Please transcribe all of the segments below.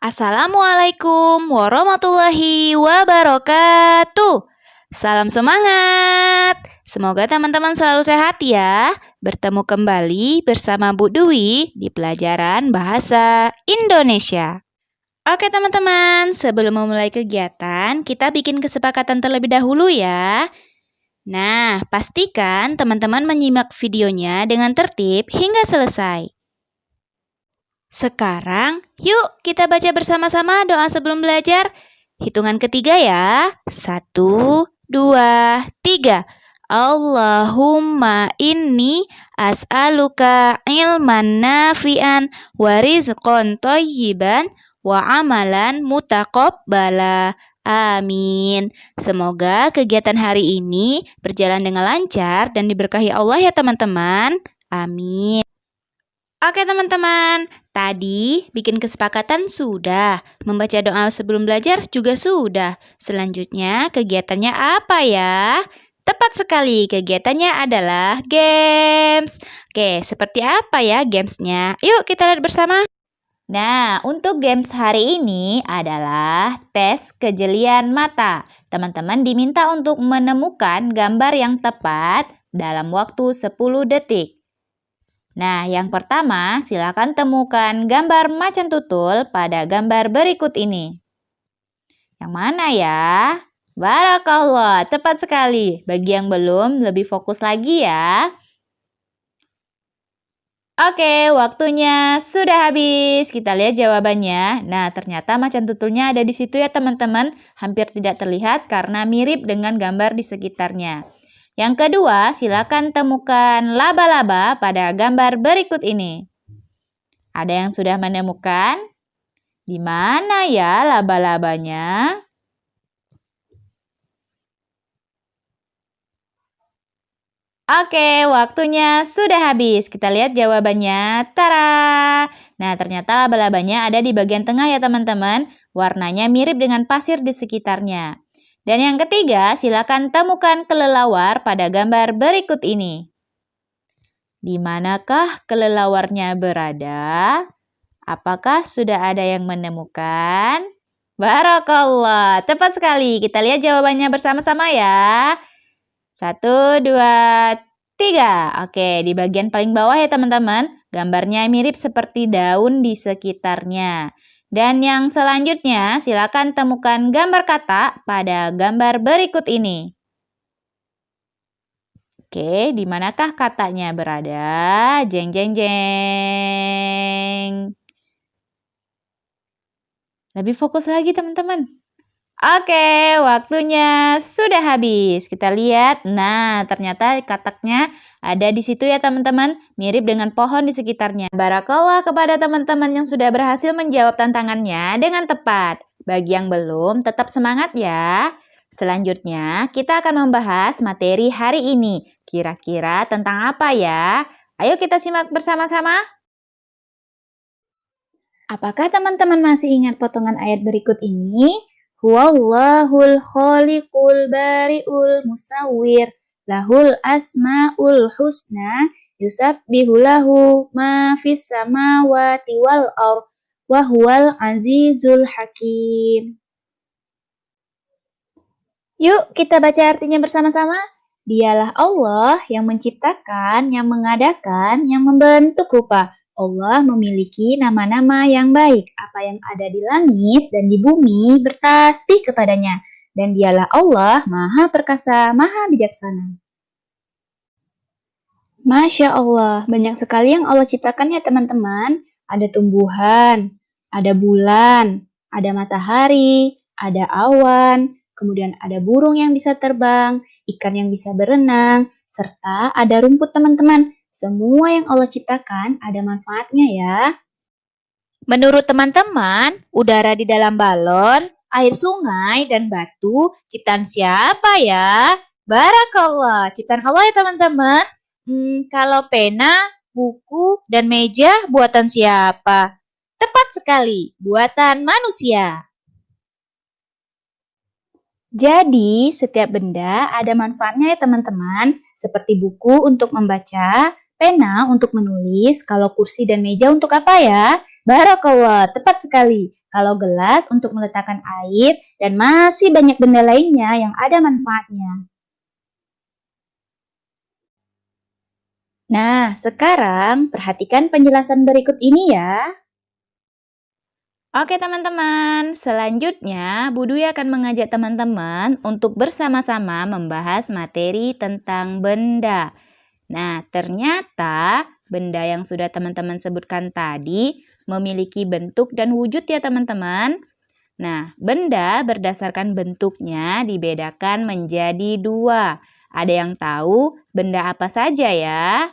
Assalamualaikum warahmatullahi wabarakatuh. Salam semangat. Semoga teman-teman selalu sehat ya. Bertemu kembali bersama Bu Dwi di pelajaran Bahasa Indonesia. Oke teman-teman, sebelum memulai kegiatan, kita bikin kesepakatan terlebih dahulu ya. Nah, pastikan teman-teman menyimak videonya dengan tertib hingga selesai. Sekarang, yuk kita baca bersama-sama doa sebelum belajar. Hitungan ketiga ya. 1, 2, 3. Allahumma inni as'aluka ilman nafi'an wa rizqan thayyiban wa amalan mutaqabbala. Amin. Semoga kegiatan hari ini berjalan dengan lancar dan diberkahi Allah ya teman-teman. Amin. Oke teman-teman, tadi bikin kesepakatan sudah, membaca doa sebelum belajar juga sudah. Selanjutnya kegiatannya apa ya? Tepat sekali, kegiatannya adalah games. Oke, seperti apa ya gamesnya? Yuk kita lihat bersama. Nah, untuk games hari ini adalah tes kejelian mata. Teman-teman diminta untuk menemukan gambar yang tepat dalam waktu 10 detik. Nah, yang pertama, silakan temukan gambar macan tutul pada gambar berikut ini. Yang mana ya? Barakallah, tepat sekali. Bagi yang belum, lebih fokus lagi ya. Oke, waktunya sudah habis. Kita lihat jawabannya. Nah, ternyata macan tutulnya ada di situ ya teman-teman. Hampir tidak terlihat karena mirip dengan gambar di sekitarnya. Yang kedua, silakan temukan laba-laba pada gambar berikut ini. Ada yang sudah menemukan? Di mana ya laba-labanya? Oke, waktunya sudah habis. Kita lihat jawabannya. Tara! Nah, ternyata laba-labanya ada di bagian tengah ya teman-teman. Warnanya mirip dengan pasir di sekitarnya. Dan yang ketiga, silakan temukan kelelawar pada gambar berikut ini. Di manakah kelelawarnya berada? Apakah sudah ada yang menemukan? Barakallah, tepat sekali. Kita lihat jawabannya bersama-sama ya. 1, 2, 3. Oke, di bagian paling bawah ya teman-teman. Gambarnya mirip seperti daun di sekitarnya. Dan yang selanjutnya, silakan temukan gambar kata pada gambar berikut ini. Oke, di manakah katanya berada? Jeng, jeng, jeng. Lebih fokus lagi teman-teman. Oke, waktunya sudah habis. Kita lihat. Nah, ternyata kataknya ada di situ ya teman-teman. Mirip dengan pohon di sekitarnya. Barakallah kepada teman-teman yang sudah berhasil menjawab tantangannya dengan tepat. Bagi yang belum, tetap semangat ya. Selanjutnya, kita akan membahas materi hari ini. Kira-kira tentang apa ya? Ayo kita simak bersama-sama. Apakah teman-teman masih ingat potongan ayat berikut ini? Huwallahul khaliqul bari'ul musawwir lahul asma'ul husna yusabbihu lahu ma fis samawati wal ardh wa huwal azizul hakim. Yuk kita baca artinya bersama-sama. Dialah Allah yang menciptakan, yang mengadakan, yang membentuk rupa. Allah memiliki nama-nama yang baik. Apa yang ada di langit dan di bumi bertasbih kepadanya. Dan dialah Allah Maha Perkasa, Maha Bijaksana. Masya Allah, banyak sekali yang Allah ciptakan ya teman-teman. Ada tumbuhan, ada bulan, ada matahari, ada awan, kemudian ada burung yang bisa terbang, ikan yang bisa berenang, serta ada rumput teman-teman. Semua yang Allah ciptakan ada manfaatnya ya. Menurut teman-teman, udara di dalam balon, air sungai, dan batu, ciptaan siapa ya? Barakallah, ciptaan Allah ya teman-teman. Kalau pena, buku, dan meja buatan siapa? Tepat sekali, buatan manusia. Jadi, setiap benda ada manfaatnya ya teman-teman, seperti buku untuk membaca, pena untuk menulis, kalau kursi dan meja untuk apa ya? Barakallah, tepat sekali. Kalau gelas untuk meletakkan air dan masih banyak benda lainnya yang ada manfaatnya. Nah, sekarang perhatikan penjelasan berikut ini ya. Oke teman-teman, selanjutnya Bu Dwi akan mengajak teman-teman untuk bersama-sama membahas materi tentang benda. Nah, ternyata benda yang sudah teman-teman sebutkan tadi memiliki bentuk dan wujud ya teman-teman. Nah, benda berdasarkan bentuknya dibedakan menjadi dua. Ada yang tahu benda apa saja ya?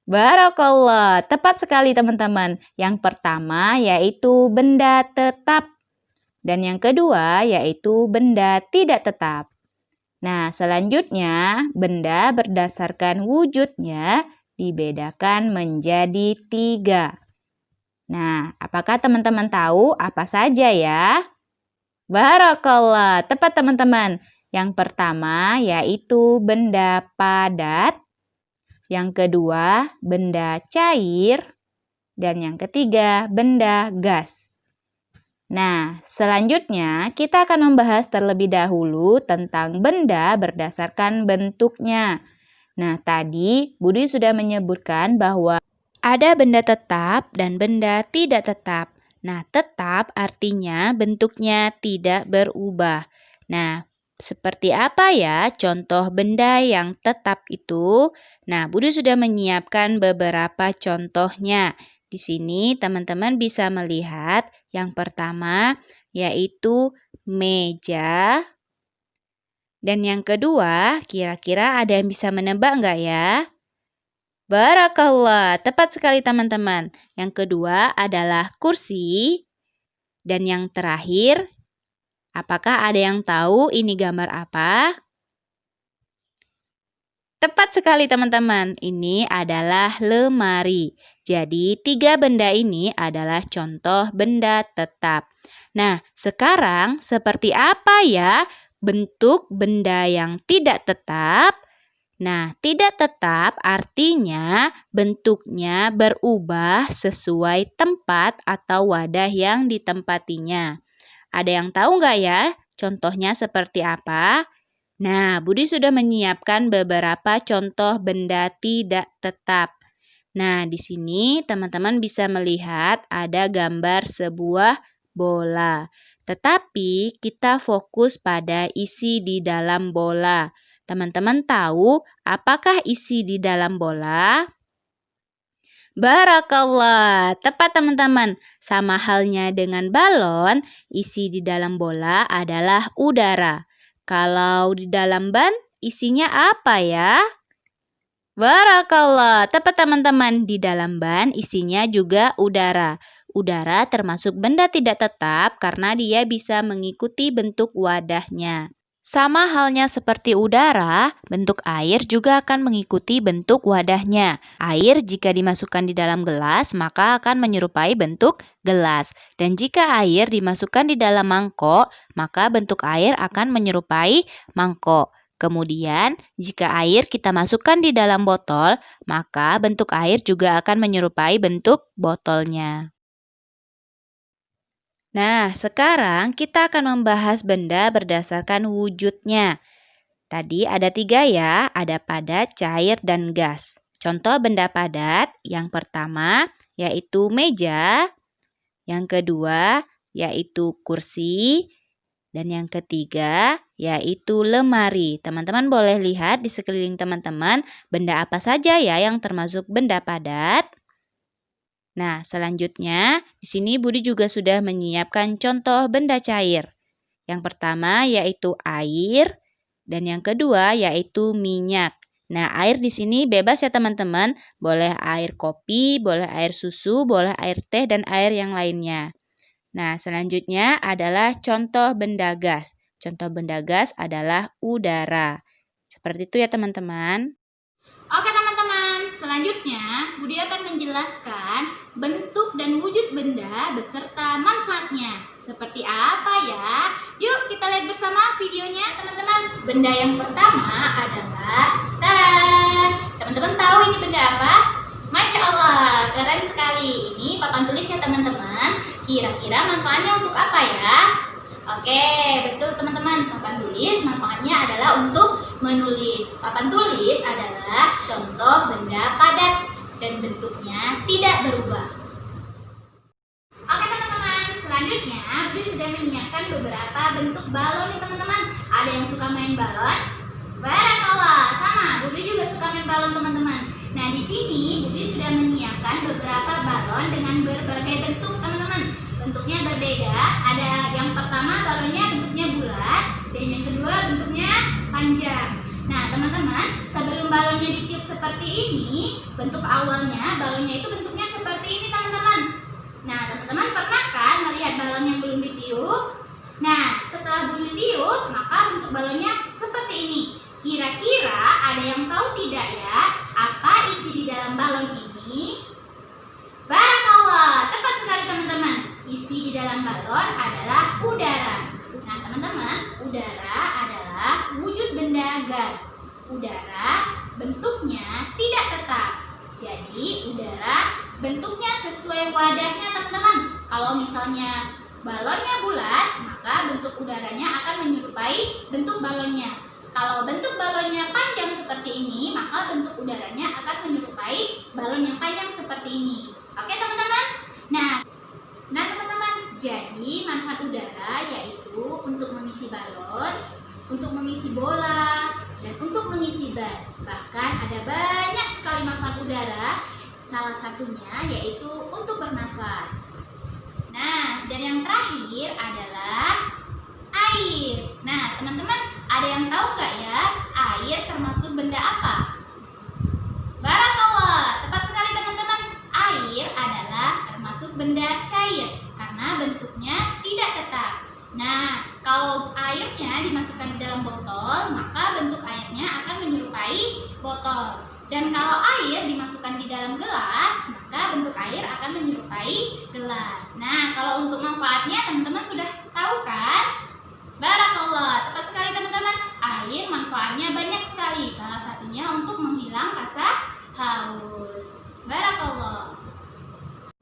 Barakallah, tepat sekali teman-teman. Yang pertama yaitu benda tetap. Dan yang kedua yaitu benda tidak tetap. Nah, selanjutnya benda berdasarkan wujudnya dibedakan menjadi tiga. Nah, apakah teman-teman tahu apa saja ya? Barakallah, tepat teman-teman. Yang pertama yaitu benda padat. Yang kedua, benda cair. Dan yang ketiga, benda gas. Nah, selanjutnya kita akan membahas terlebih dahulu tentang benda berdasarkan bentuknya. Nah, tadi Budi sudah menyebutkan bahwa ada benda tetap dan benda tidak tetap. Nah, tetap artinya bentuknya tidak berubah. Nah, seperti apa ya contoh benda yang tetap itu? Nah, Budi sudah menyiapkan beberapa contohnya. Di sini teman-teman bisa melihat yang pertama yaitu meja. Dan yang kedua, kira-kira ada yang bisa menebak nggak ya? Barakallah, tepat sekali teman-teman. Yang kedua adalah kursi. Dan yang terakhir, apakah ada yang tahu ini gambar apa? Tepat sekali teman-teman, ini adalah lemari. Jadi, tiga benda ini adalah contoh benda tetap. Nah, sekarang seperti apa ya bentuk benda yang tidak tetap? Nah, tidak tetap artinya bentuknya berubah sesuai tempat atau wadah yang ditempatinya. Ada yang tahu nggak ya contohnya seperti apa? Nah, Budi sudah menyiapkan beberapa contoh benda tidak tetap. Nah, di sini teman-teman bisa melihat ada gambar sebuah bola. Tetapi kita fokus pada isi di dalam bola. Teman-teman tahu apakah isi di dalam bola? Barakallah, tepat teman-teman. Sama halnya dengan balon, isi di dalam bola adalah udara. Kalau di dalam ban, isinya apa ya? Barakallah, tepat teman-teman. Di dalam ban isinya juga udara. Udara termasuk benda tidak tetap karena dia bisa mengikuti bentuk wadahnya. Sama halnya seperti udara, bentuk air juga akan mengikuti bentuk wadahnya. Air jika dimasukkan di dalam gelas, maka akan menyerupai bentuk gelas. Dan jika air dimasukkan di dalam mangkok, maka bentuk air akan menyerupai mangkok. Kemudian, jika air kita masukkan di dalam botol, maka bentuk air juga akan menyerupai bentuk botolnya. Nah, sekarang kita akan membahas benda berdasarkan wujudnya. Tadi ada tiga ya, ada padat, cair, dan gas. Contoh benda padat, yang pertama yaitu meja, yang kedua yaitu kursi, dan yang ketiga yaitu lemari. Teman-teman boleh lihat di sekeliling teman-teman benda apa saja ya yang termasuk benda padat. Nah, selanjutnya di sini Budi juga sudah menyiapkan contoh benda cair. Yang pertama yaitu air dan yang kedua yaitu minyak. Nah, air di sini bebas ya teman-teman. Boleh air kopi, boleh air susu, boleh air teh dan air yang lainnya. Nah, selanjutnya adalah contoh benda gas. Contoh benda gas adalah udara. Seperti itu ya teman-teman. Oke teman-teman, selanjutnya Budi akan menjelaskan bentuk dan wujud benda beserta manfaatnya. Seperti apa ya? Yuk kita lihat bersama videonya teman-teman. Benda yang pertama adalah tada! Teman-teman tahu ini benda apa? Masya Allah, keren sekali. Ini papan tulis ya teman-teman. Kira-kira manfaatnya untuk apa ya? Oke, betul teman-teman. Papan tulis manfaatnya adalah untuk menulis. Papan tulis adalah contoh benda padat dan bentuknya tidak berubah. Oke teman-teman, selanjutnya Budi sudah menyiapkan beberapa bentuk balon nih teman-teman. Ada yang suka main balon? Barakallah, sama. Budi juga suka main balon teman-teman. Nah di sini Budi sudah menyiapkan beberapa balon dengan berbagai bentuk teman-teman. Bentuknya berbeda. Ada yang pertama balonnya bentuknya bulat dan yang kedua bentuknya panjang. Nah teman-teman, sebelum balonnya ditiup seperti ini, bentuk awalnya balonnya itu bentuknya seperti ini teman-teman. Nah teman-teman pernah kan melihat balon yang belum ditiup? Nah setelah Budi tiup, maka bentuk balonnya seperti ini. Kira-kira ada yang tahu tidak ya apa isi di dalam balon ini? Barakallah, tepat sekali teman-teman. Isi di dalam balon adalah udara. Nah teman-teman, udara adalah wujud benda gas. Udara bentuknya tidak tetap. Jadi udara bentuknya sesuai wadahnya teman-teman. Kalau misalnya balonnya bulat, maka bentuk udaranya akan menyerupai bentuk balonnya. Kalau bentuk balonnya panjang seperti ini, maka bentuk udaranya akan menyerupai balon yang panjang seperti ini. Oke teman-teman? Nah teman-teman, jadi manfaat udara yaitu untuk mengisi balon, untuk mengisi bola, dan untuk mengisi ban. Bahkan ada banyak sekali manfaat udara, salah satunya yaitu untuk bernafas. Nah, dan yang terakhir adalah air. Nah, teman-teman, ada yang tahu nggak ya, air termasuk benda apa? Barakallah, tepat sekali teman-teman. Air adalah termasuk benda cair karena bentuknya tidak tetap. Nah, kalau airnya dimasukkan di dalam botol, maka bentuk airnya akan menyerupai botol. Dan kalau air dimasukkan di dalam gelas, maka bentuk air akan menyerupai gelas. Nah, kalau untuk manfaatnya teman-teman sudah tahu kan? Barakallah, tepat sekali teman-teman. Air manfaatnya banyak sekali. Salah satunya untuk menghilang rasa haus. Barakallah.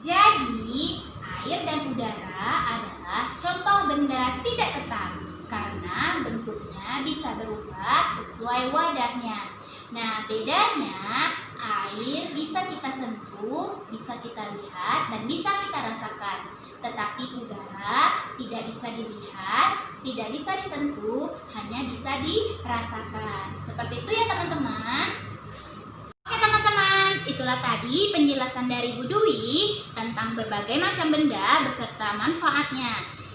Jadi, air dan udara adalah contoh benda tidak tetap karena bentuknya bisa berubah sesuai wadahnya. Nah, bedanya air bisa kita sentuh, bisa kita lihat, dan bisa kita rasakan. Tetapi udara tidak bisa dilihat, tidak bisa disentuh, hanya bisa dirasakan. Seperti itu ya teman-teman. Oke teman-teman, itulah tadi penjelasan dari Bu Dwi tentang berbagai macam benda beserta manfaatnya.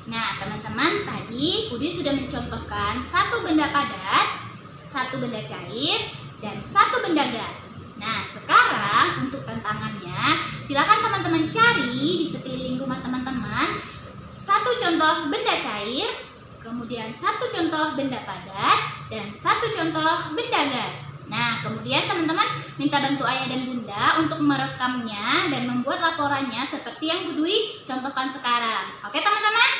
Nah teman-teman, tadi Bu Dwi sudah mencontohkan satu benda padat, satu benda cair, dan satu benda gas. Nah sekarang untuk tantangannya, silakan teman-teman cari di sekeliling rumah teman-teman satu contoh benda cair, kemudian satu contoh benda padat, dan satu contoh benda gas. Nah kemudian teman-teman minta bantu ayah dan bunda untuk merekamnya dan membuat laporannya seperti yang Bu Dwi contohkan sekarang. Oke teman-teman?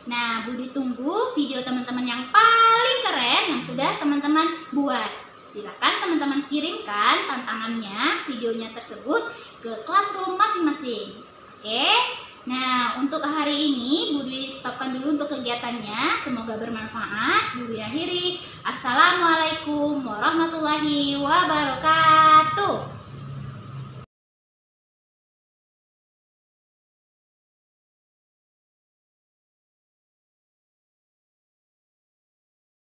Nah Bu Dwi tunggu video teman-teman yang paling keren yang sudah teman-teman buat. Silakan teman-teman kirimkan tantangannya, videonya tersebut ke classroom masing-masing. Oke? Nah, untuk hari ini Bu Dwi stopkan dulu untuk kegiatannya. Semoga bermanfaat. Bu Dwi akhiri. Assalamualaikum warahmatullahi wabarakatuh.